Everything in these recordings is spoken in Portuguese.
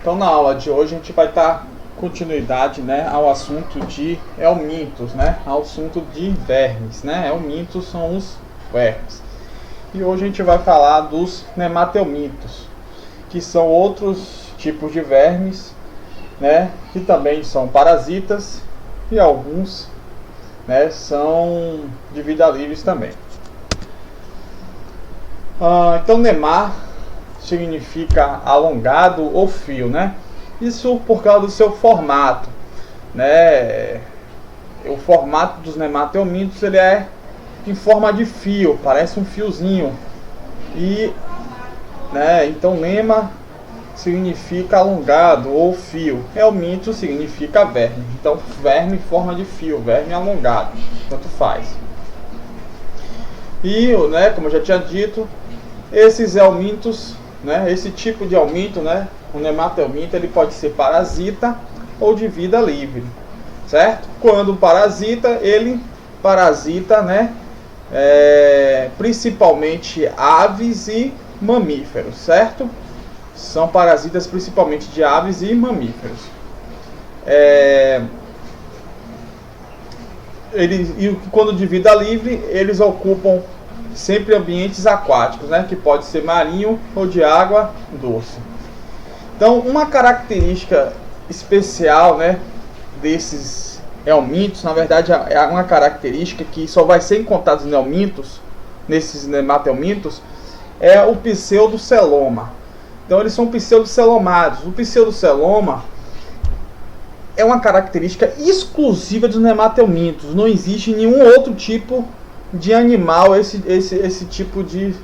Então na aula de hoje a gente vai dar continuidade, né, ao assunto de helmintos, né, ao assunto de vermes, né. Helmintos são os vermes. E hoje a gente vai falar dos nematelmintos, que são outros tipos de vermes, né, que também são parasitas e alguns, né, são de vida livre também. Então nemar significa alongado ou fio, né? Isso por causa do seu formato, né? O formato dos nematelmintos ele é em forma de fio, parece um fiozinho. E, né, então nema significa alongado ou fio. Helminto significa verme. Então verme em forma de fio, verme alongado, tanto faz. E, né, como eu já tinha dito, esses helmintos, né, esse tipo de helminto, né, o nematelminto, ele pode ser parasita ou de vida livre, certo? Quando parasita, ele parasita, né, principalmente aves e mamíferos, certo? São parasitas principalmente de aves e mamíferos. E quando de vida livre, eles ocupam sempre ambientes aquáticos, né, que pode ser marinho ou de água doce. Então, uma característica especial, né, desses helmintos, na verdade é uma característica que só vai ser encontrada nos helmintos, nesses nematelmintos, é o pseudoceloma. Então, eles são pseudocelomados. O pseudoceloma é uma característica exclusiva dos nematelmintos. Não existe nenhum outro tipo de animal esse tipo de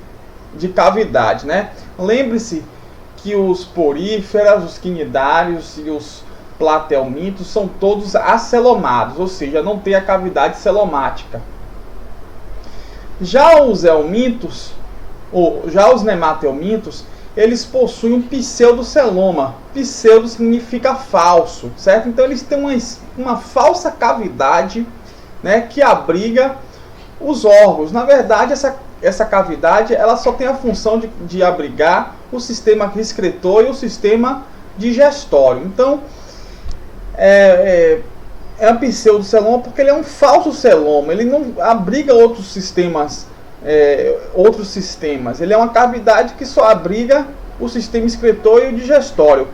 cavidade, né? Lembre-se que os poríferas, os quinidários e os platelmintos são todos acelomados, ou seja, não tem a cavidade celomática. Já os helmintos, ou já os nematelmintos, eles possuem um pseudoceloma. Pseudo significa falso, certo? Então eles têm uma falsa cavidade, né, que abriga os órgãos. Na verdade, essa cavidade ela só tem a função de abrigar o sistema excretor e o sistema digestório. Então, é um pseudoceloma porque ele é um falso celoma. Ele não abriga outros sistemas. Ele é uma cavidade que só abriga o sistema excretor e o digestório.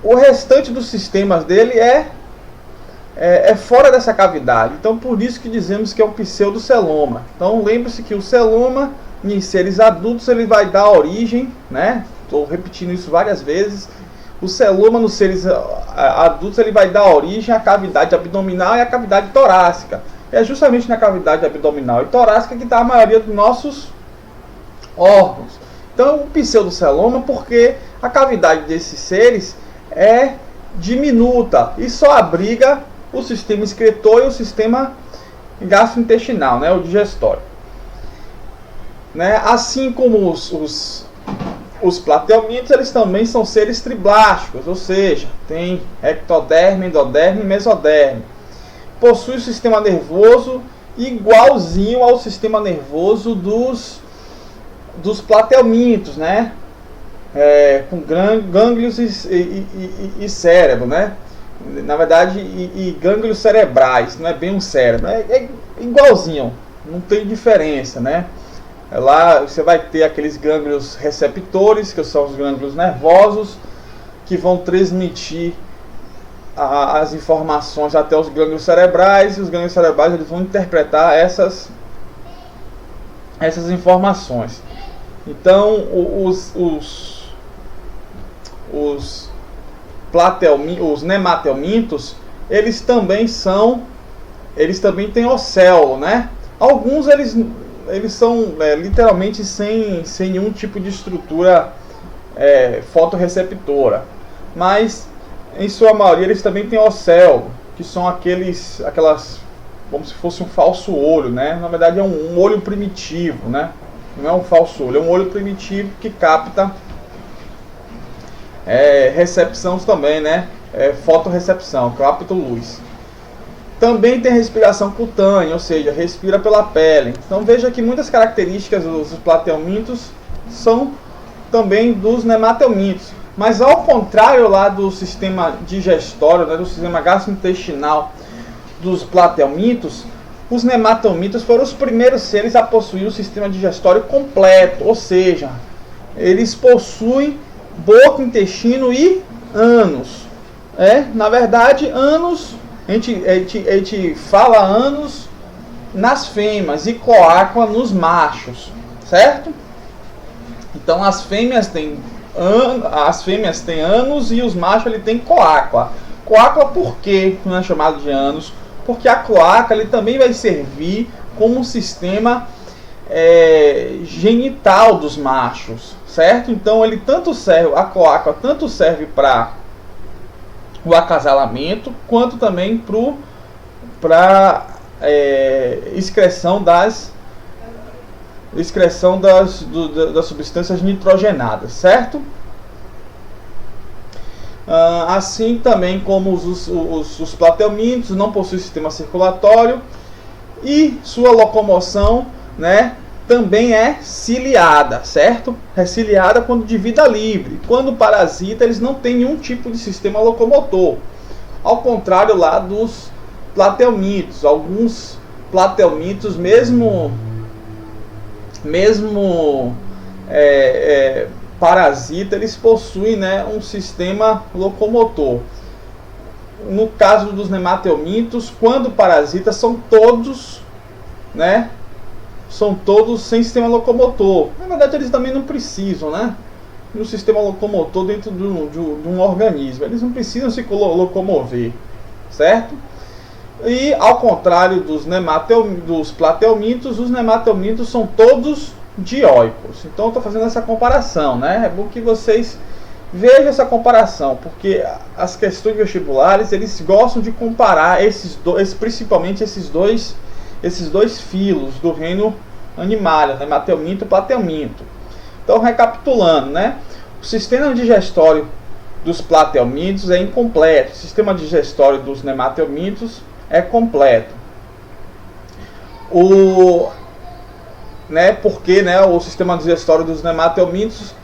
O restante dos sistemas dele é fora dessa cavidade. Então, por isso que dizemos que é um pseudoceloma. Então, lembre-se que o celoma em seres adultos ele vai dar origem, né? Estou repetindo isso várias vezes. O celoma nos seres adultos ele vai dar origem à cavidade abdominal e à cavidade torácica. É justamente na cavidade abdominal e torácica que está a maioria dos nossos órgãos. Então, o pseudoceloma porque a cavidade desses seres é diminuta e só abriga o sistema excretor e o sistema gastrointestinal, né, o digestório. Né? Assim como os platelmintos, eles também são seres triblásticos, ou seja, tem ectoderme, endoderme e mesoderme. Possui o sistema nervoso igualzinho ao sistema nervoso dos platelmintos, né? Com gânglios e cérebro, né? Na verdade, e gânglios cerebrais, não é bem um cérebro, é igualzinho, não tem diferença, né? Lá você vai ter aqueles gânglios receptores, que são os gânglios nervosos, que vão transmitir as informações até os gânglios cerebrais, e os gânglios cerebrais eles vão interpretar essas informações. Então, os nematelmintos, eles também têm océolo, né? Alguns eles são literalmente sem nenhum tipo de estrutura fotorreceptora, mas em sua maioria eles também têm océolo, que são aquelas como se fosse um falso olho, né? Na verdade é um olho primitivo, né? Não é um falso olho, é um olho primitivo que capta recepção também, né? Fotorrecepção, capta luz. Também tem respiração cutânea, ou seja, respira pela pele. Então veja que muitas características dos platelmintos são também dos nematelmintos. Mas ao contrário lá do sistema digestório, né, do sistema gastrointestinal dos platelmintos, os nematelmintos foram os primeiros seres a possuir o sistema digestório completo, ou seja, eles possuem boca, intestino e ânus. Na verdade, ânus, a gente fala ânus nas fêmeas e cloaca nos machos, certo? Então as fêmeas têm ânus e os machos ele tem cloaca. Cloaca por que não é chamado de ânus? Porque a cloaca ele também vai servir como um sistema genital dos machos, certo? Então ele a cloaca tanto serve para o acasalamento, quanto também para excreção das substâncias nitrogenadas, certo? Assim também como os platelmintos não possuem sistema circulatório e sua locomoção, né, também é ciliada, certo? É ciliada quando de vida livre. Quando parasita, eles não têm nenhum tipo de sistema locomotor. Ao contrário lá dos platelmintos. Alguns platelmintos, mesmo parasita, eles possuem, né, um sistema locomotor. No caso dos nematelmintos, quando parasita, são todos sem sistema locomotor. Na verdade, eles também não precisam, né, de um sistema locomotor dentro de um organismo. Eles não precisam se locomover, certo? E ao contrário dos platelmintos, os nematelmintos são todos dioicos. Então eu estou fazendo essa comparação, né? É bom que vocês vejam essa comparação, porque as questões vestibulares eles gostam de comparar principalmente esses dois filos do reino animal, nematelminto e platelminto. Então, recapitulando, né? O sistema digestório dos platelmintos é incompleto. O sistema digestório dos nematelmintos é completo. Porque o sistema digestório dos nematelmintos,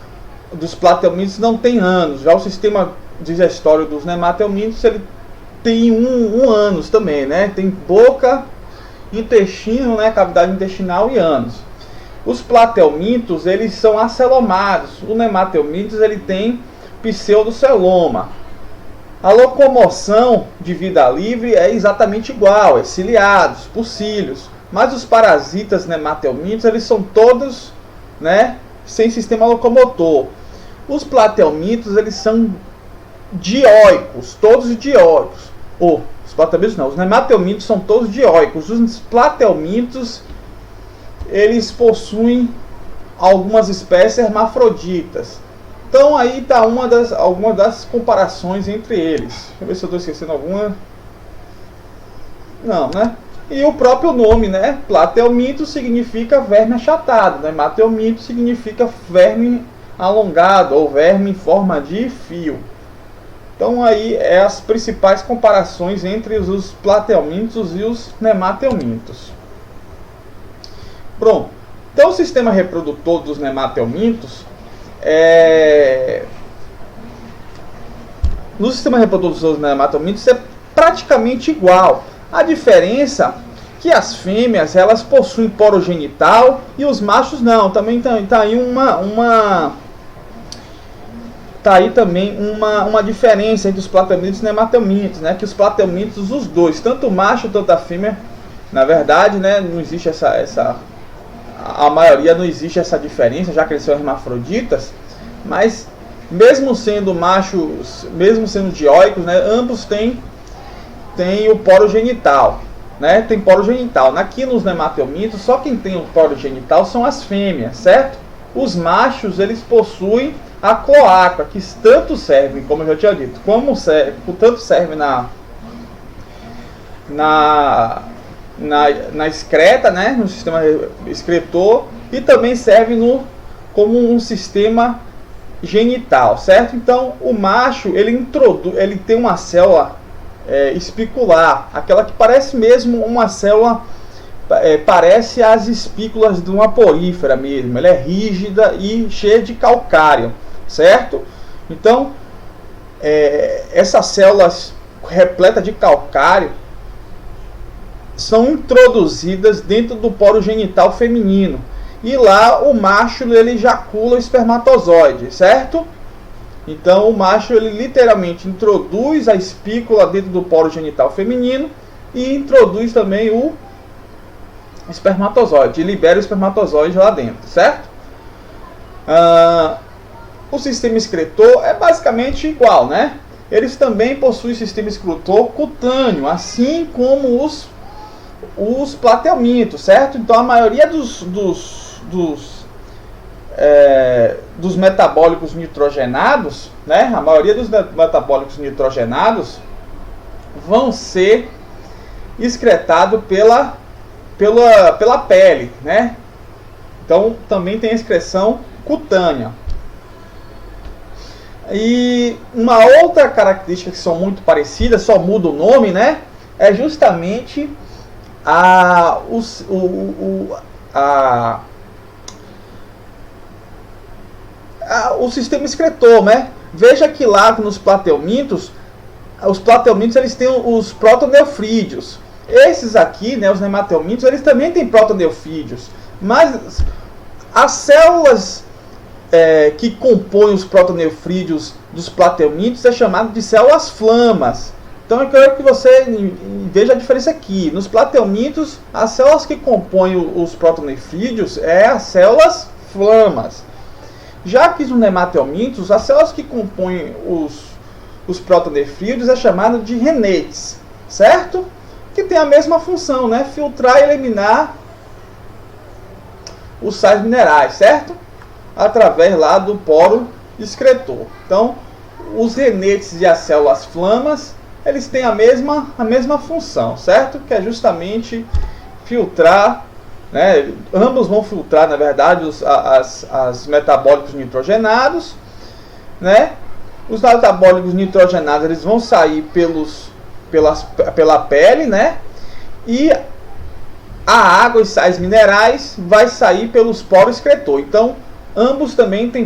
dos platelmintos não tem ânus. Já o sistema digestório dos nematelmintos ele tem um ânus também, né? Tem boca, intestino, né? Cavidade intestinal e ânus. Os platelmintos eles são acelomados. O nematelmintos ele tem pseudoceloma. A locomoção de vida livre é exatamente igual, é ciliados, por cílios. Mas os parasitas nematelmintos, eles são todos, né, sem sistema locomotor. Os platelmintos, eles são dioicos, todos dioicos. Os platelmintos não, os nematelmintos são todos dioicos. Os platelmintos, eles possuem algumas espécies hermafroditas. Então aí está algumas das comparações entre eles. Deixa eu ver se eu estou esquecendo alguma. Não, né? E o próprio nome, né? Platelminto significa verme achatado, né? Nematelminto significa verme alongado ou verme em forma de fio. Então aí as principais comparações entre os platelmintos e os nematelmintos. Pronto. Então o sistema reprodutor dos nematelmintos no sistema reprodutor dos nematelmintos é praticamente igual. A diferença é que as fêmeas elas possuem poro genital e os machos não. Também tá aí também uma diferença entre os platelmintos e os nematelmintos, né? Que os platelmintos, os dois, tanto o macho quanto a fêmea, na verdade, né, não existe a maioria não existe essa diferença, já que eles são hermafroditas, mas mesmo sendo machos, mesmo sendo dioicos, né, ambos têm o poro genital, né? Tem poro genital. Aqui nos nematelmintos, só quem tem o poro genital são as fêmeas, certo? Os machos, eles possuem a cloaca, que tanto serve, como eu já tinha dito, tanto serve na excreta, né, no sistema excretor, e também serve como um sistema genital, certo? Então o macho ele tem uma célula espicular, aquela que parece mesmo uma célula, parece as espículas de uma porífera mesmo. Ela é rígida e cheia de calcário, certo? Então, essas células repletas de calcário são introduzidas dentro do poro genital feminino. E lá o macho ele ejacula o espermatozoide, certo? Então o macho ele literalmente introduz a espícula dentro do poro genital feminino e introduz também o espermatozoide, e libera o espermatozoide lá dentro, certo? O sistema excretor é basicamente igual, né? Eles também possuem sistema excretor cutâneo, assim como os platelmintos, certo? Então a maioria dos metabólicos nitrogenados, né? A maioria dos metabólicos nitrogenados vão ser excretados pela pele, né? Então também tem a excreção cutânea. E uma outra característica que são muito parecidas, só muda o nome, né? É justamente o sistema excretor, né? Veja que lá nos platelmintos, os platelmintos eles têm os protoneofrídeos. Esses aqui, né, os nematelmintos, eles também têm protoneofrídeos. Mas as células que compõem os protoneofrídeos dos platelmintos é chamado de células flamas. Então eu quero que você veja a diferença aqui. Nos platelmintos, as células que compõem os protoneofrídeos é as células flamas. Já que nos nematelmintos, as células que compõem os protoneofrídeos é chamado de renetes, certo? Que tem a mesma função, né? Filtrar e eliminar os sais minerais, certo? Através lá do poro excretor. Então, os renetes e as células flamas, eles têm a mesma função, certo? Que é justamente filtrar, né? Ambos vão filtrar, na verdade, as metabólicos nitrogenados, né? Os metabólicos nitrogenados eles vão sair pela pele, né? E a água e sais minerais vai sair pelos poros excretor. Então, ambos também têm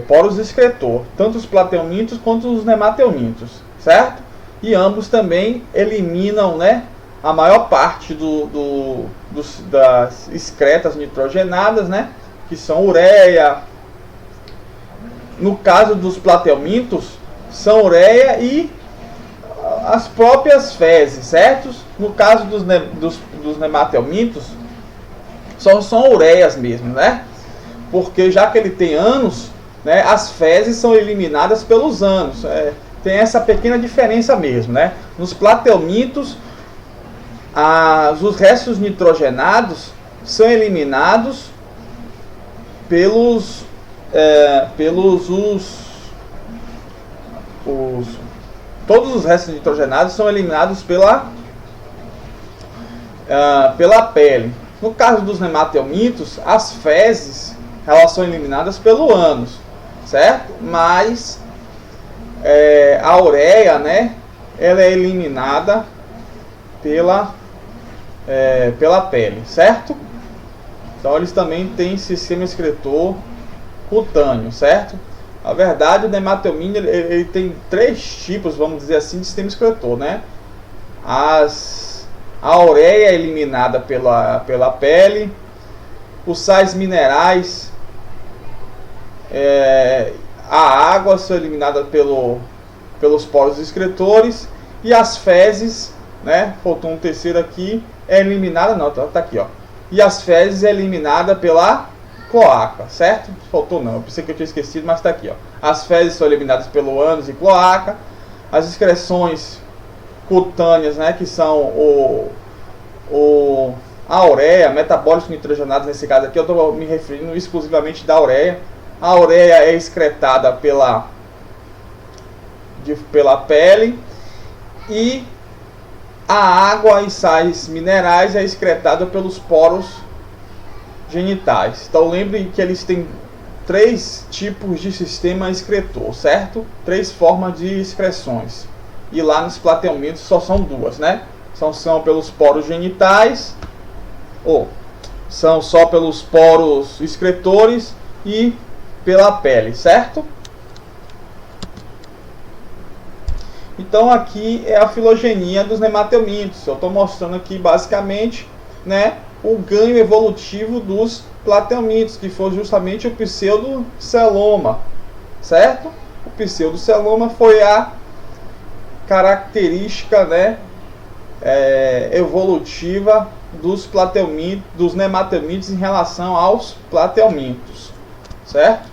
poros excretor, tanto os platelmintos quanto os nematelmintos, certo? E ambos também eliminam, né, a maior parte das excretas nitrogenadas, né, que são ureia. No caso dos platelmintos, são ureia e as próprias fezes, certo? No caso dos nematelmintos, são ureias mesmo, né? Porque já que ele tem ânus, né, as fezes são eliminadas pelos ânus. Tem essa pequena diferença mesmo, né? Nos platelmintos, os restos nitrogenados são eliminados todos os restos nitrogenados são eliminados pela pele. No caso dos nematelmintos, as fezes elas são eliminadas pelo ânus, certo? Mas a ureia, né, ela é eliminada pela pele, certo? Então eles também têm sistema excretor cutâneo, certo? Na verdade, o nematelmínio ele tem 3 tipos, vamos dizer assim, de sistema excretor, né? A ureia é eliminada pela pele, os sais minerais, a água são eliminadas pelos poros excretores, e as fezes, né? Faltou um terceiro aqui, é eliminada, não, tá aqui, ó. E as fezes é eliminada pela cloaca, certo? Faltou não, eu pensei que eu tinha esquecido, mas está aqui, ó. As fezes são eliminadas pelo ânus e cloaca. As excreções cutâneas, né, que são a ureia, metabólicos nitrogenados, nesse caso aqui eu estou me referindo exclusivamente da ureia. A ureia é excretada pela pele, e a água e sais minerais é excretada pelos poros genitais. Então lembre que eles têm 3 tipos de sistema excretor, certo? 3 formas de excreções. E lá nos platelmintos só são 2, né? São pelos poros genitais, ou são só pelos poros excretores e pela pele, certo? Então aqui é a filogenia dos nematelmintos. Eu estou mostrando aqui basicamente, né, o ganho evolutivo dos plateumintos, que foi justamente o pseudoceloma, certo? O pseudoceloma foi a característica, né, evolutiva dos plateumintos, dos nematelmintos em relação aos plateumintos, certo?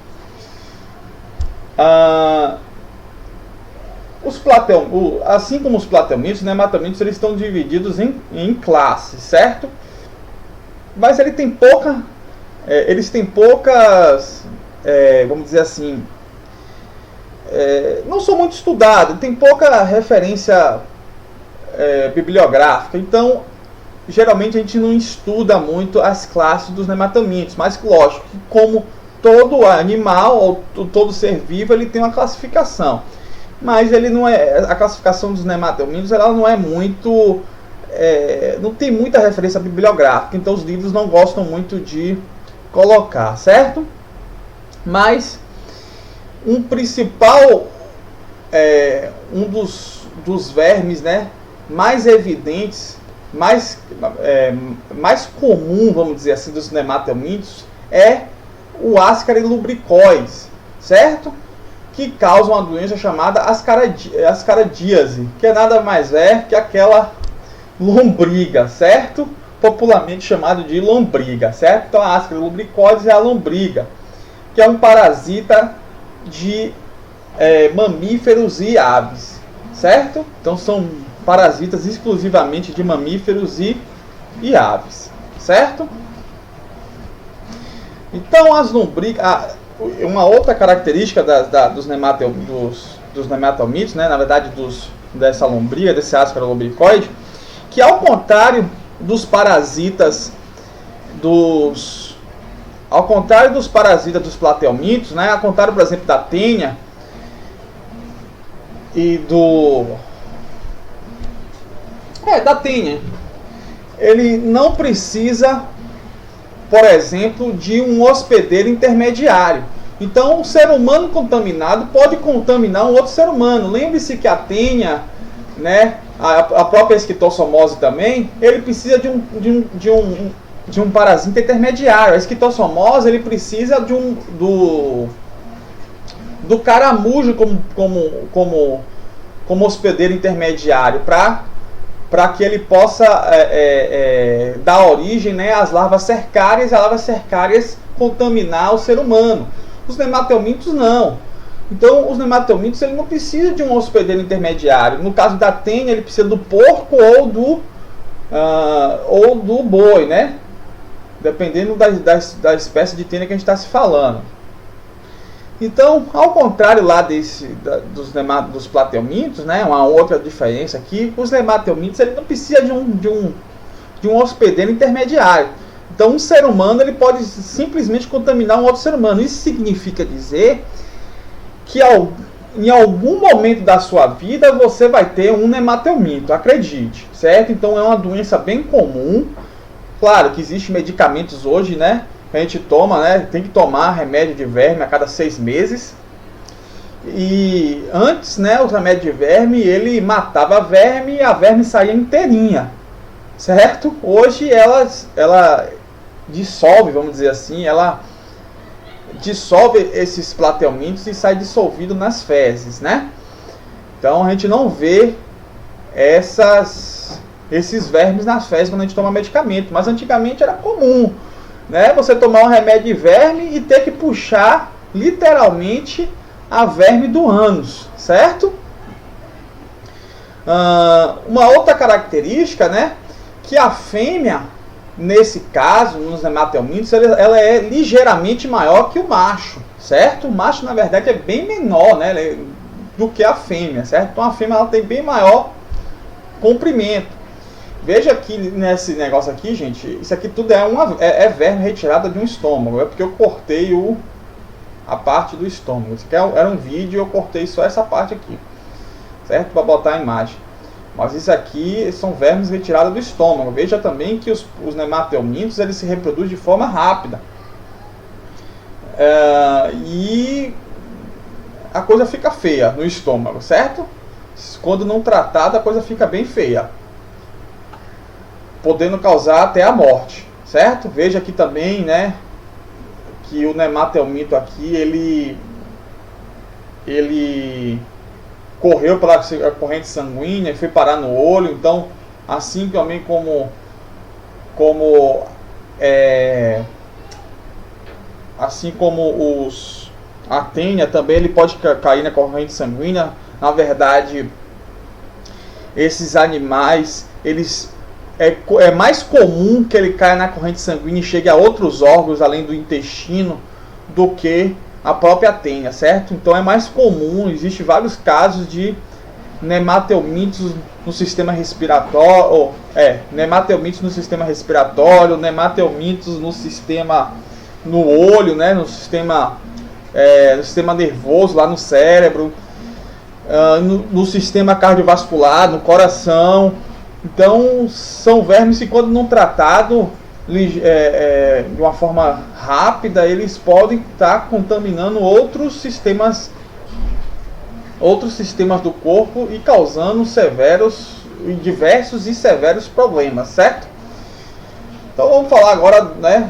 Assim como os plateumintos, os nematelmintos, eles estão divididos em classes, certo? Mas eles têm poucas, vamos dizer assim, não são muito estudados, tem pouca referência bibliográfica. Então, geralmente a gente não estuda muito as classes dos nematelmintos, mas lógico que como todo animal ou todo ser vivo, ele tem uma classificação. Mas ele não é, a classificação dos nematelmintos, ela não é muito, não tem muita referência bibliográfica, então os livros não gostam muito de colocar, certo? Mas um principal, um dos vermes, né, mais evidentes, mais comum, vamos dizer assim, dos nematelmintos é o Ascarilubricoides, certo? Que causa uma doença chamada ascaradíase, que nada mais é que aquela lombriga, certo? Popularmente chamado de lombriga, certo? Então a Ascarilubricoides é a lombriga, que é um parasita de mamíferos e aves, certo? Então são parasitas exclusivamente de mamíferos e aves, certo? Então as lombrigas, uma outra característica dos nematelmintos, né, na verdade dessa lombriga, desse Ascarilubricoide, que ao contrário dos parasitas dos plateumintos, né, ao contrário, por exemplo, da tênia e da tênia, ele não precisa, por exemplo, de um hospedeiro intermediário. Então, o ser humano contaminado pode contaminar um outro ser humano. Lembre-se que a tênia, né, a própria esquistossomose também, ele precisa de um parasita intermediário. A esquistossomose, ele precisa do caramujo como hospedeiro intermediário para que ele possa dar origem, né, às larvas cercárias, e as larvas cercárias contaminar o ser humano. Os nematelmintos não. Então, os nematelmintos, ele não precisa de um hospedeiro intermediário. No caso da tênia, ele precisa do porco ou do boi, né? Dependendo da espécie de tênia que a gente está se falando. Então, ao contrário lá dos plateumintos, né, uma outra diferença aqui, os nematelmintos, ele não precisa de um hospedeiro intermediário. Então, um ser humano, ele pode simplesmente contaminar um outro ser humano. Isso significa dizer que em algum momento da sua vida você vai ter um nematelminto, acredite, certo? Então, é uma doença bem comum. Claro que existem medicamentos hoje, né, a gente toma, né, tem que tomar remédio de verme a cada 6 meses. E antes, né, o remédio de verme, ele matava a verme e a verme saía inteirinha, certo? Hoje ela dissolve, vamos dizer assim, ela dissolve esses plateumintos e sai dissolvido nas fezes, né? Então a gente não vê esses vermes nas fezes quando a gente toma medicamento, mas antigamente era comum, né, você tomar um remédio de verme e ter que puxar literalmente a verme do ânus, certo? Uma outra característica, né, que a fêmea, nesse caso, nos nematelmintos, ela é ligeiramente maior que o macho, certo? O macho, na verdade, é bem menor, né, do que a fêmea, certo? Então a fêmea, ela tem bem maior comprimento. Veja aqui nesse negócio aqui, gente, isso aqui tudo é verme retirada de um estômago. É porque eu cortei a parte do estômago. Isso aqui era um vídeo e eu cortei só essa parte aqui, certo? Para botar a imagem. Mas isso aqui são vermes retirados do estômago. Veja também que os nematelmintos, eles se reproduzem de forma rápida. E a coisa fica feia no estômago, certo? quando não tratada, a coisa fica bem feia, podendo causar até a morte, certo? Veja aqui também, né, que o nematelmito aqui, ele correu pela corrente sanguínea e foi parar no olho. Então, assim também como a tênia também, ele pode cair na corrente sanguínea. Na verdade, esses animais, é mais comum que ele caia na corrente sanguínea e chegue a outros órgãos além do intestino do que a própria tênia, certo? Então é mais comum, existe vários casos de nematelmitos no sistema respiratório, nematelmitos no sistema respiratório, nematelmitos no olho, né, no sistema nervoso, lá no cérebro, no sistema cardiovascular, no coração. Então são vermes que, quando não tratado de uma forma rápida, eles podem estar contaminando outros sistemas do corpo e causando diversos e severos problemas, certo? Então vamos falar agora, né,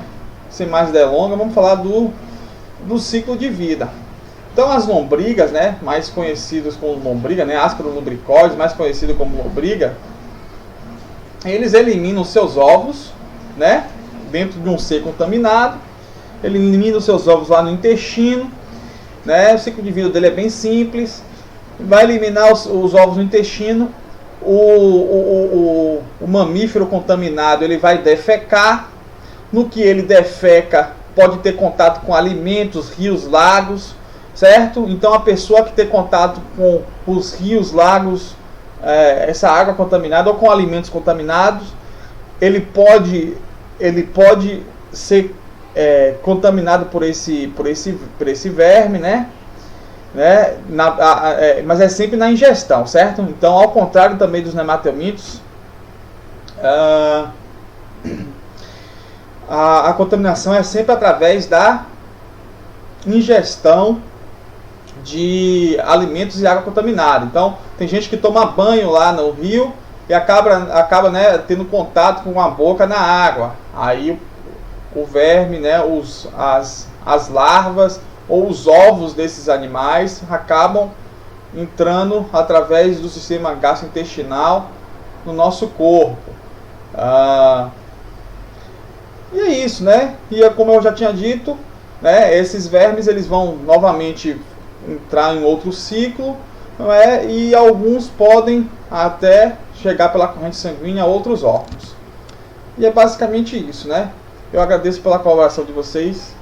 sem mais delongas, vamos falar do ciclo de vida. Então as lombrigas, né, mais conhecidas como lombriga, né, Asperolubricoides, mais conhecido como lombriga, eles eliminam seus ovos, né, dentro de um ser contaminado. Ele elimina os seus ovos lá no intestino, né? O ciclo de vida dele é bem simples. Vai eliminar os ovos no intestino. O mamífero contaminado, ele vai defecar. No que ele defeca, pode ter contato com alimentos, rios, lagos, certo? Então a pessoa que ter contato com os rios, lagos, essa água contaminada, ou com alimentos contaminados, ele pode ser contaminado por esse verme, né? Mas é sempre na ingestão, certo? Então, ao contrário também dos nematelmitos, a contaminação é sempre através da ingestão de alimentos e água contaminada. Então, tem gente que toma banho lá no rio e acaba né, tendo contato com a boca na água. Aí o verme, né, as larvas ou os ovos desses animais acabam entrando através do sistema gastrointestinal no nosso corpo. E é isso, né? E como eu já tinha dito, né, esses vermes, eles vão novamente entrar em outro ciclo, não é? E alguns podem até chegar pela corrente sanguínea a outros órgãos. E é basicamente isso, né? Eu agradeço pela colaboração de vocês.